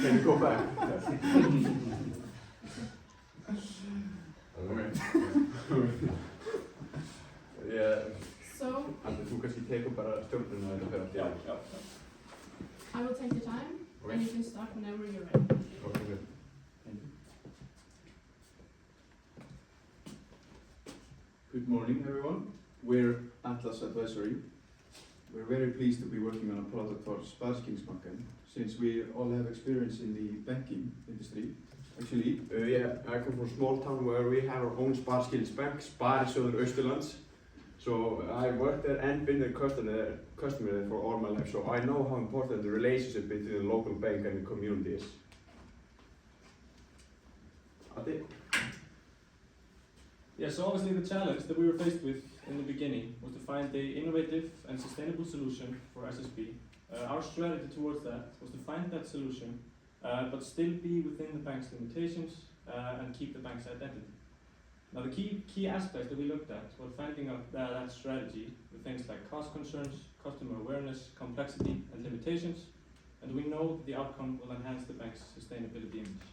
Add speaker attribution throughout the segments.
Speaker 1: Can you go back? Yeah.
Speaker 2: So,
Speaker 1: Þú kannski tekur bara stjórnuna þetta fyrir að
Speaker 2: já. I will take the time,
Speaker 1: Okay.
Speaker 2: and you can start whenever you're ready.
Speaker 1: Okay, good. Thank you. Good morning, everyone. We're Atlas Advisory. We're very pleased to be working on a product for Sparkingsbanken, since we all have experience in the banking industry. Actually, I come from a small town where we have our own Sparkingsbank, Sparisjóður Austurlands. So I worked there and been a customer there for all my life, so I know how important the relationship between the local bank and the community is. Adi?
Speaker 3: Yeah, so obviously the challenge that we were faced with in the beginning was to find the innovative and sustainable solution for SSB. Our strategy towards that was to find that solution, but still be within the bank's limitations and keep the bank's identity. Now the key aspects that we looked at were finding out that strategy with things like cost concerns, customer awareness, complexity and limitations, and we know that the outcome will enhance the bank's sustainability image.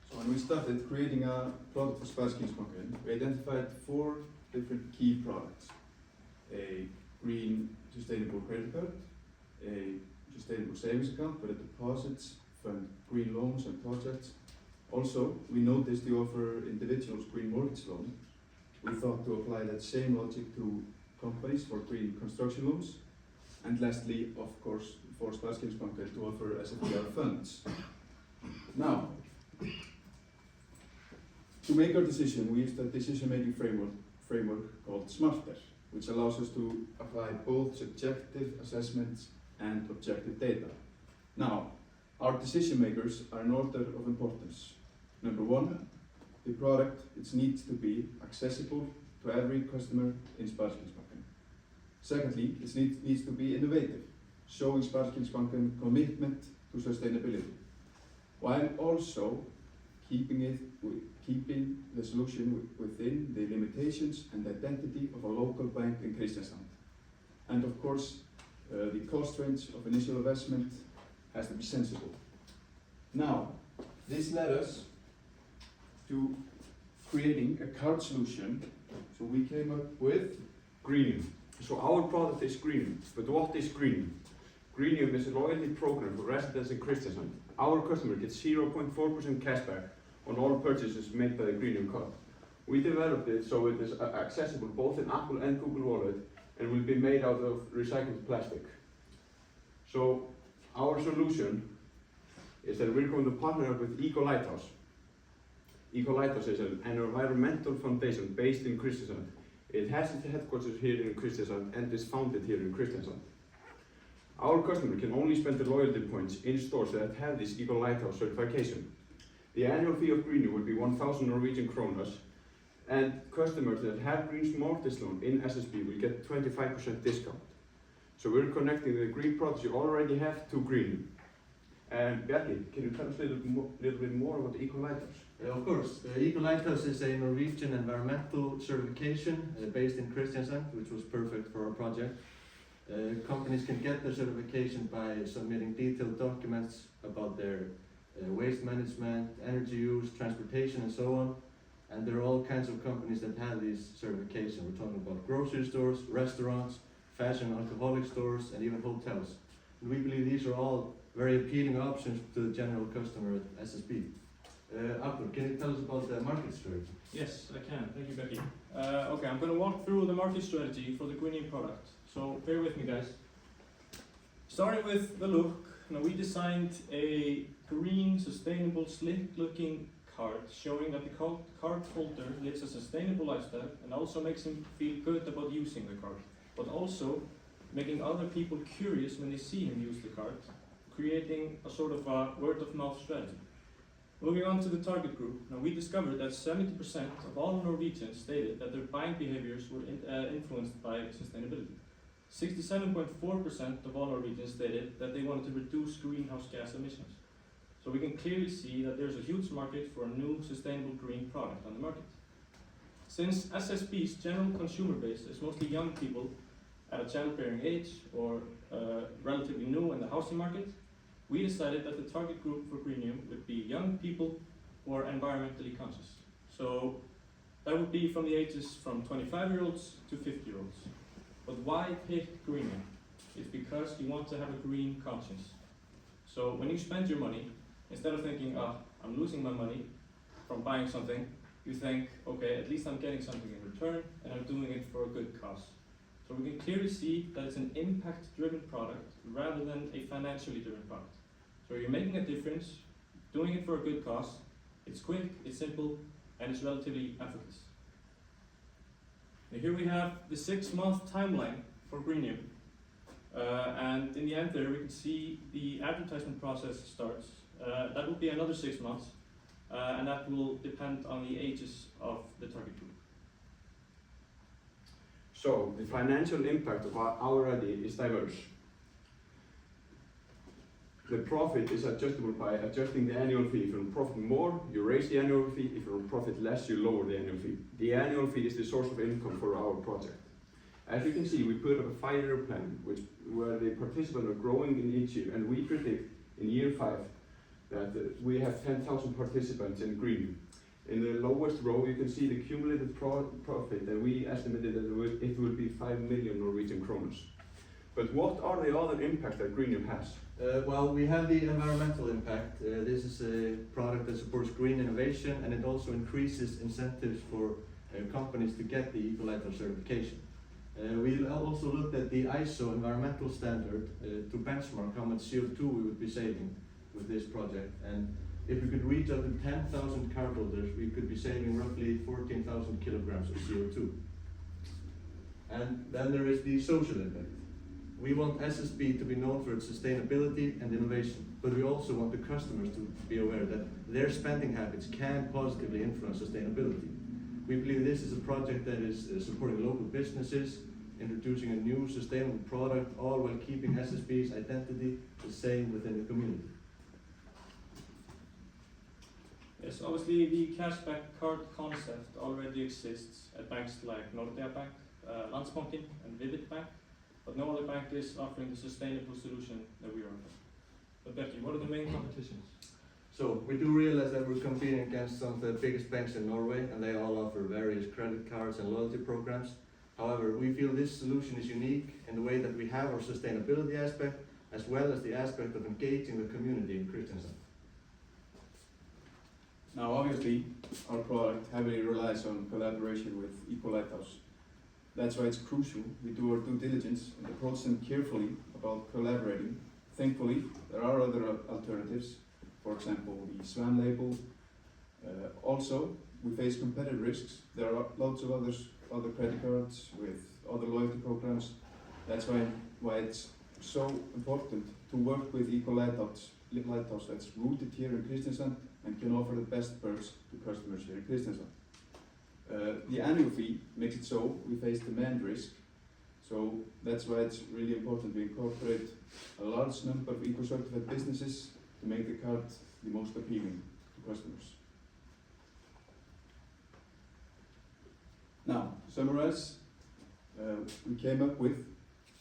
Speaker 1: So when we started creating a product for Sparkingsbanken, we identified 4 different key products. A green sustainable credit card, a sustainable savings account where the deposits fund green loans and projects. Also, we noticed you offer individuals green mortgage loan. We thought to apply that same logic to companies for green construction loans. And lastly, of course, for Sparkingsbanken to offer SFDR funds. Now, to make our decision, we used a decision-making framework called SMARTER, which allows us to apply both subjective assessments and objective data. Now, our decision makers are in order of importance. Number 1, the product needs to be accessible to every customer in Sparkingsbanken. Secondly, it needs to be innovative, showing Sparkingsbanken commitment to sustainability, while also keeping the solution within the limitations and identity of a local bank in Kristiansand. And of course, the cost range of initial investment has to be sensible. Now, this led us to creating a card solution, so we came up with Greenium. So our product is Greenium, but what is Greenium? Greenium is a loyalty program for residents in Kristiansand. Our customer gets 0.4% cashback on all purchases made by the Greenium card. We developed it so it is accessible both in Apple and Google Wallet and will be made out of recycled plastic. So our solution is that we're going to partner up with Eco Lighthouse. Eco Lighthouse is an environmental foundation based in Kristiansand. It has its headquarters here in Kristiansand and is founded here in Kristiansand. Our customer can only spend the loyalty points in stores that have this Eco Lighthouse certification. The annual fee of Greenium will be 1,000 Norwegian kronas, and customers that have green mortgage loan in SSB will get 25% discount. So we're connecting the green products you already have to Greenium. And Bjarki, can you tell us a little bit more about the Eco Lighthouse?
Speaker 4: Of course. Eco Lighthouse is a Norwegian environmental certification based in Kristiansand, which was perfect for our project. Companies can get the certification by submitting detailed documents about their waste management, energy use, transportation, and so on. And there are all kinds of companies that have these certifications. We're talking about grocery stores, restaurants, fashion, alcoholic stores, and even hotels. And we believe these are all very appealing options to the general customer at SSB. Arthur, can you tell us about the market strategy?
Speaker 3: Yes, I can. Thank you, Becky. Okay, I'm going to walk through the market strategy for the Greenium product. So bear with me, guys. Starting with the look, now we designed a green, sustainable, slick-looking card showing that the card holder lives a sustainable lifestyle and also makes him feel good about using the card, but also making other people curious when they see him use the card, creating a sort of a word-of-mouth strategy. Moving on to the target group, now we discovered that 70% of all Norwegians stated that their buying behaviors were influenced by sustainability. 67.4% of all Norwegians stated that they wanted to reduce greenhouse gas emissions. So we can clearly see that there's a huge market for a new sustainable green product on the market. Since SSB's general consumer base is mostly young people, at a childbearing age or relatively new in the housing market, we decided that the target group for Greenium would be young people who are environmentally conscious. So that would be from the ages from 25-year-olds to 50-year-olds. But why pick Greenium? It's because you want to have a green conscience. So when you spend your money, instead of thinking, I'm losing my money from buying something, you think, okay, at least I'm getting something in return and I'm doing it for a good cause. So we can clearly see that it's an impact-driven product rather than a financially driven product. So you're making a difference, doing it for a good cause, it's quick, it's simple, and it's relatively effortless. Now here we have the 6-month timeline for Greenium. And in the end there we can see the advertisement process starts. That will be another 6 months, and that will depend on the ages of the target group.
Speaker 5: So the financial impact of our idea is diverse. The profit is adjustable by adjusting the annual fee. If you profit more, you raise the annual fee. If you profit less, you lower the annual fee. The annual fee is the source of income for our project. As you can see, we put up a 5-year plan where the participants are growing in each year, and we predict in year 5 that we have 10,000 participants in Greenium. In the lowest row, you can see the cumulative profit, and we estimated that it will be 5 million Norwegian kroners. But what are the other impacts that Greenium has?
Speaker 4: Well, we have the environmental impact. This is a product that supports green innovation, and it also increases incentives for companies to get the Ecoliter certification. We also looked at the ISO environmental standard to benchmark how much CO2 we would be saving with this project. And if we could reach up to 10,000 cardholders, we could be saving roughly 14,000 kilograms of CO2. And then there is the social impact. We want SSB to be known for its sustainability and innovation, but we also want the customers to be aware that their spending habits can positively influence sustainability. We believe this is a project that is supporting local businesses, introducing a new sustainable product, all while keeping SSB's identity the same within the community.
Speaker 3: Yes, obviously the cashback card concept already exists at banks like Nordea Bank, Landsbanken and Vivid Bank, but no other bank is offering the sustainable solution that we are offering. But Becky, what are the main competitions?
Speaker 4: So we do realize that we're competing against some of the biggest banks in Norway, and they all offer various credit cards and loyalty programs. However, we feel this solution is unique in the way that we have our sustainability aspect, as well as the aspect of engaging the community in Kristiansand.
Speaker 1: Now, obviously, our product heavily relies on collaboration with Ecoliter. That's why it's crucial we do our due diligence and approach them carefully about collaborating. Thankfully, there are other alternatives, for example, the SWAN label. Also, we face competitive risks. There are lots of other credit cards with other loyalty programs. That's why it's so important to work with Ecoliter that's rooted here in Kristiansand and can offer the best perks to customers here in Kristiansand. The annual fee makes it so we face demand risk. So that's why it's really important we incorporate a large number of eco-certified businesses to make the card the most appealing to customers. Now, to summarize, we came up with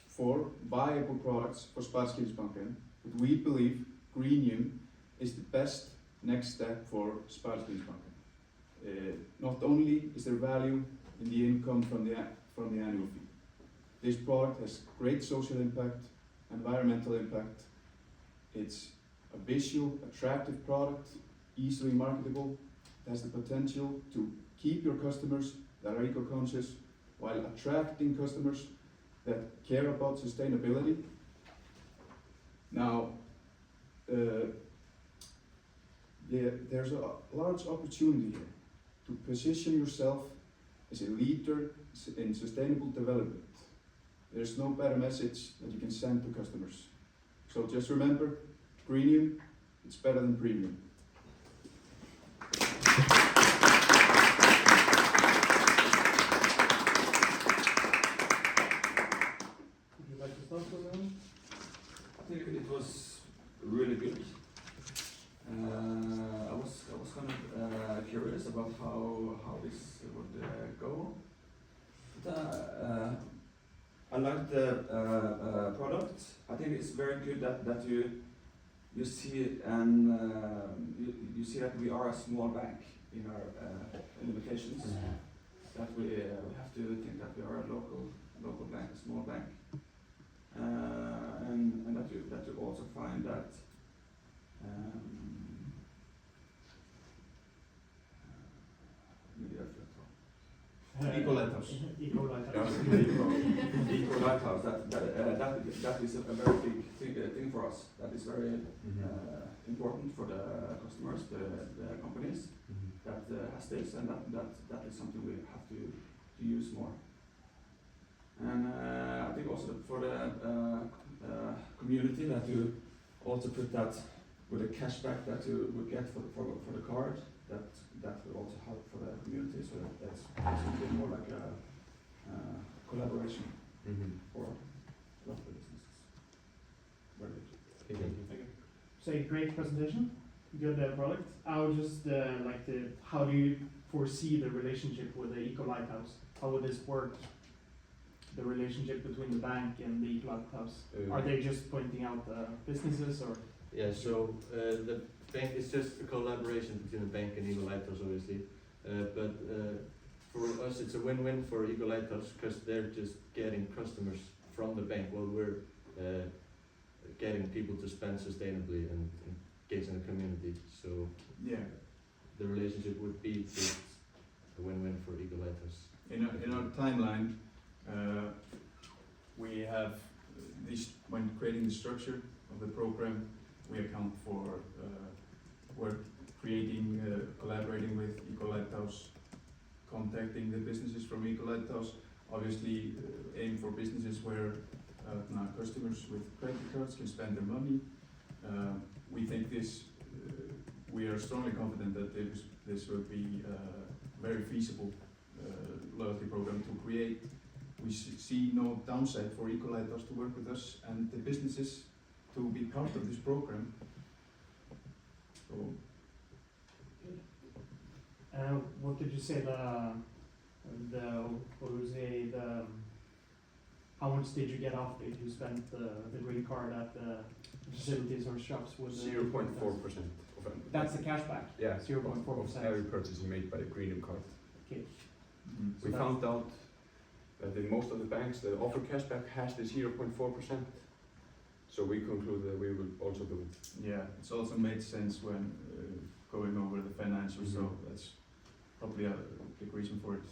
Speaker 1: 4 viable products for Sparskilsbanken, but we believe Greenium is the best next step for Sparskilsbanken. Not only is there value in the income from the annual fee, this product has great social impact, environmental impact. It's a visual, attractive product, easily marketable. It has the potential to keep your customers that are eco-conscious while attracting customers that care about sustainability. Now, there's a large opportunity here to position yourself as a leader in sustainable development. There's no better message that you can send to customers. So just remember, Greenium, it's better than premium.
Speaker 4: Would you like to start with that?
Speaker 6: I think it was really good. I was kind of curious about how this would go. But, I like the product. I think it's very good that you see it and you see that we are a small bank in our limitations. That we have to think that we are a local bank, a small bank, and that you also find that.
Speaker 1: Eco lighthouse.
Speaker 7: Eco lighthouse.
Speaker 6: Eco lighthouse. That is a very big thing for us. That is very important for the customers, the companies that has this, and that is something we have to use more. And I think also for the community that you also put that with the cashback that you would get for the card. That will also help for the community, so that's something more like a collaboration for a lot of the businesses. Very good.
Speaker 3: Thank you.
Speaker 7: So great presentation, good product. I would just like to, how do you foresee the relationship with the Eco Lighthouse? How would this work? The relationship between the bank and the Eco Lighthouse? Are they just pointing out businesses or?
Speaker 4: Yeah, so the bank is just a collaboration between the bank and Eco Lighthouse, obviously. But for us, it's a win-win for Eco Lighthouse because they're just getting customers from the bank while we're getting people to spend sustainably and engage in the community. So
Speaker 1: Yeah.
Speaker 4: the relationship would be just a win-win for Eco Lighthouse.
Speaker 1: In our timeline, we have when creating the structure of the program, we account for work creating, collaborating with Eco Lighthouse, contacting the businesses from Eco Lighthouse, obviously aim for businesses where customers with credit cards can spend their money. We think we are strongly confident that this will be a very feasible loyalty program to create. We see no downside for Eco Lighthouse to work with us and the businesses to be part of this program. So,
Speaker 7: What did you say how much did you get off if you spent the green card at the facilities or shops with
Speaker 5: 0.4% of
Speaker 7: That's the cashback?
Speaker 5: Yeah,
Speaker 7: 0.4%.
Speaker 5: of every purchase made by the green card.
Speaker 7: Okay.
Speaker 1: mhm.
Speaker 5: We found out that in most of the banks that offer cashback has the 0.4%. So we conclude that we will also do it.
Speaker 1: Yeah, it's also made sense when going over the financials, so that's probably a big reason for it.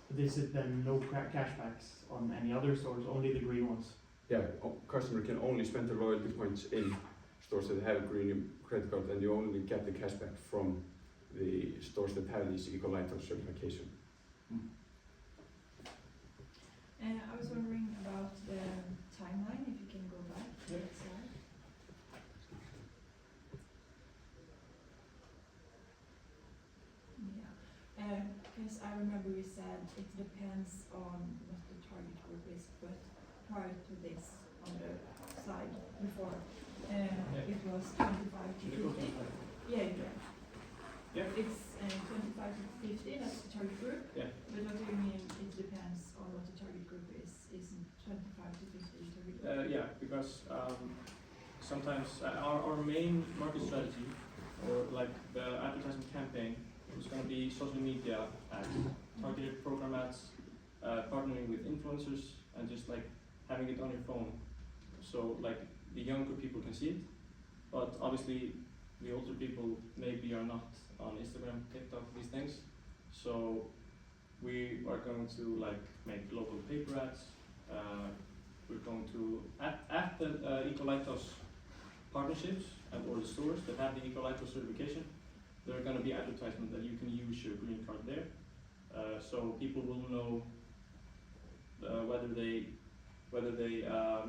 Speaker 7: But is it then no cashbacks on any other stores, only the green ones?
Speaker 5: Yeah, customer can only spend the loyalty points in stores that have a green credit card, and you only get the cashback from the stores that have this Eco Lighthouse certification.
Speaker 8: I was wondering about the timeline, if you can go back to
Speaker 3: Yeah.
Speaker 8: that slide. Yeah, because I remember you said it depends on what the target group is, but prior to this, on the slide before, it was 25 to 50. Yeah. It's 25 to 50, that's the target group.
Speaker 3: Yeah.
Speaker 8: But what do you mean, it depends on what the target group is? Isn't 25 to 50 target group?
Speaker 3: Yeah, because sometimes our main market strategy, or like the advertising campaign, is going to be social media ads, targeted program ads, partnering with influencers, and just like having it on your phone, so like the younger people can see it. But obviously, the older people maybe are not on Instagram, TikTok, these things. So we are going to like make local paper ads. We're going to at the Eco Lighthouse partnerships and or the stores that have the Eco Lighthouse certification. There are going to be advertisements that you can use your green card there, so people will know whether they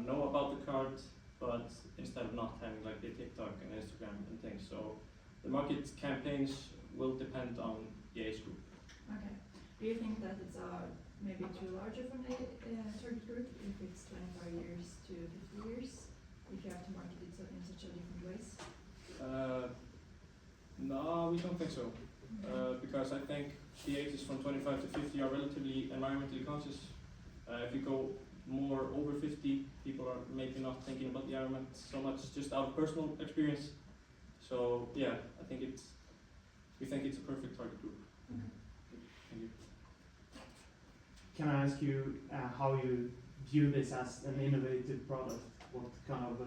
Speaker 3: know about the card, but instead of not having like the TikTok and Instagram and things. So the market campaigns will depend on the age group.
Speaker 8: Okay. Do you think that it's maybe too large of a target group if it's 25 years to 50 years? If you have to market it in such a different ways?
Speaker 3: No, we don't think so. Because I think the ages from 25 to 50 are relatively environmentally conscious If you go more over 50, people are maybe not thinking about the environment so much, just out of personal experience. So yeah, we think it's a perfect target group. Thank you.
Speaker 7: Can I ask you how you view this as an innovative product? What kind of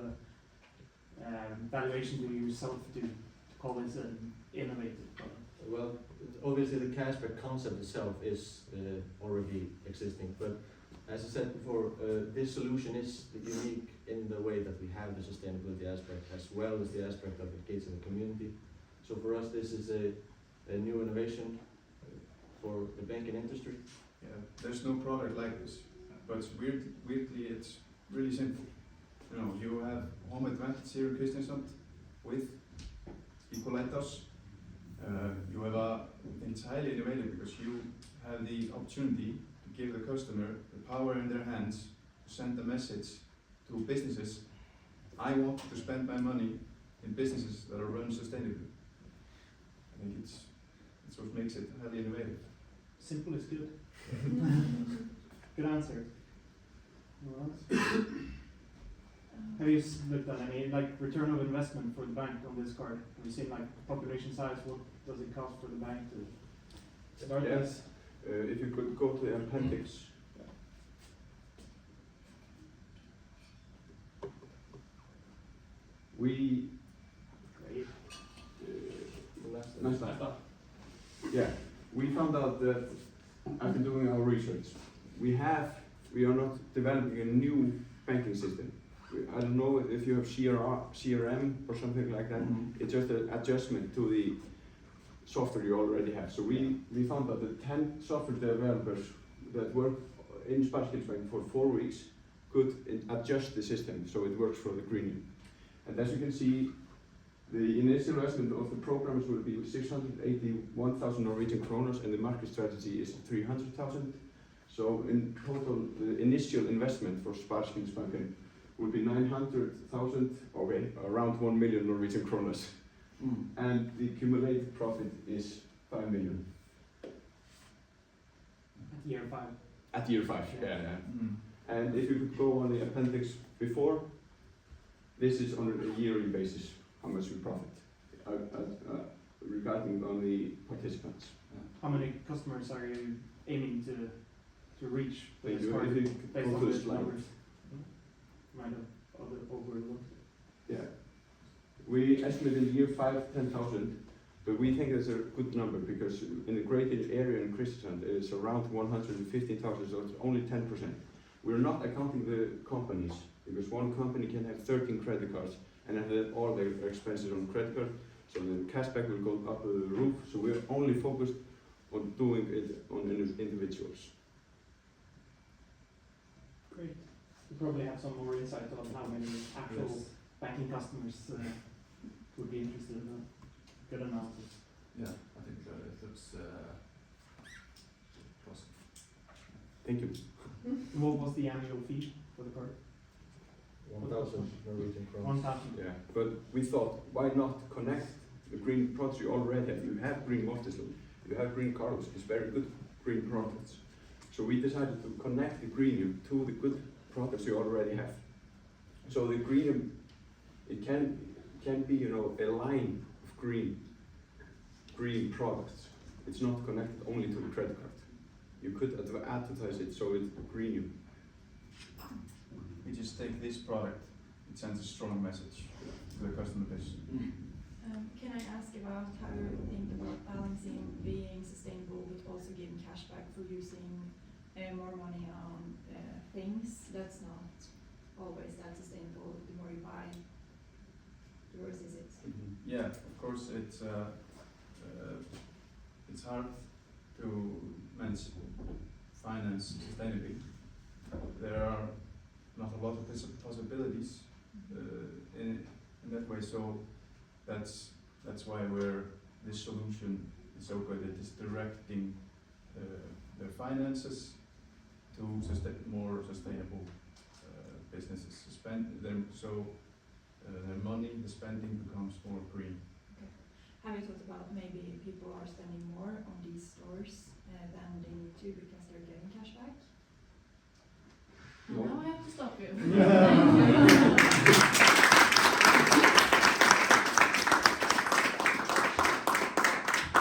Speaker 7: valuation do you yourself do to call this an innovative product?
Speaker 4: Well, obviously the cashback concept itself is already existing, but as I said before, this solution is unique in the way that we have the sustainability aspect as well as the aspect of engaging the community. So for us, this is a new innovation for the banking industry.
Speaker 1: Yeah, there's no product like this, but it's weirdly it's really simple. You know, you have home advantage here in Kristiansand with equal lighthouse. You have I think it's highly innovative because you have the opportunity to give the customer the power in their hands to send a message to businesses. I want to spend my money in businesses that are run sustainably. I think it's what makes it highly innovative.
Speaker 7: Simple is good. Good answer. Anyone else? Have you looked at any like return of investment for the bank on this card? Have you seen like population size? What does it cost for the bank to start
Speaker 5: Yes.
Speaker 7: this?
Speaker 5: If you could go to the appendix. We
Speaker 7: Great.
Speaker 5: nice slide. Yeah, we found out that after doing our research, we are not developing a new banking system. I don't know if you have CRM or something like that. It's just an adjustment to the software you already have. So we found out that 10 software developers that work in Sparkilsbank for 4 weeks could adjust the system so it works for the greening. And as you can see, the initial investment of the programs will be 681,000 Norwegian kroners and the market strategy is 300,000. So in total, the initial investment for Sparkilsbank would be 900,000, okay, around 1 million Norwegian kroners. And the cumulative profit is 5 million.
Speaker 7: At year 5.
Speaker 5: At year 5, yeah. And if you could go on the appendix before, this is on a yearly basis, how much we profit, regarding on the participants.
Speaker 7: How many customers are you aiming to reach with
Speaker 5: Thank
Speaker 7: this
Speaker 5: you.
Speaker 7: card
Speaker 5: If you
Speaker 7: based
Speaker 5: go
Speaker 7: on
Speaker 5: to the
Speaker 7: the
Speaker 5: slide.
Speaker 7: numbers? Might have overlooked.
Speaker 5: Yeah. We estimate in year 5, 10,000, but we think it's a good number because in the greater area in Kristiansand it's around 115,000, so it's only 10%. We're not accounting the companies because one company can have 13 credit cards and have all their expenses on credit card, so the cashback will go up the roof. So we're only focused on doing it on individuals.
Speaker 7: Great. You probably have some more insight on how many actual banking customers would be interested in that. Good analysis.
Speaker 6: Yeah, I think it looks awesome.
Speaker 5: Thank you.
Speaker 7: What was the annual fee for the card?
Speaker 4: 1,000 Norwegian kroners.
Speaker 7: 1,000.
Speaker 5: Yeah, but we thought, why not connect the green products you already have? You have green Mortisland, you have green Carlos, it's very good green products. So we decided to connect the green to the good products you already have. So the green, it can be, you know, a line of green products. It's not connected only to the credit card. You could advertise it so it's green.
Speaker 1: We just take this product, it sends a strong message to the customer base.
Speaker 8: Can I ask about how you think about balancing being sustainable but also giving cash back for using more money on things that's not always that sustainable? The more you buy, the worse is it.
Speaker 1: Yeah, of course it's hard to manage finance sustainably. There are not a lot of possibilities in that way, so that's why this solution is so good. It is directing their finances to more sustainable businesses. Their money, the spending becomes more green.
Speaker 8: Have you thought about maybe people are spending more on these stores than they need to because they're getting cash back?
Speaker 2: to stop you.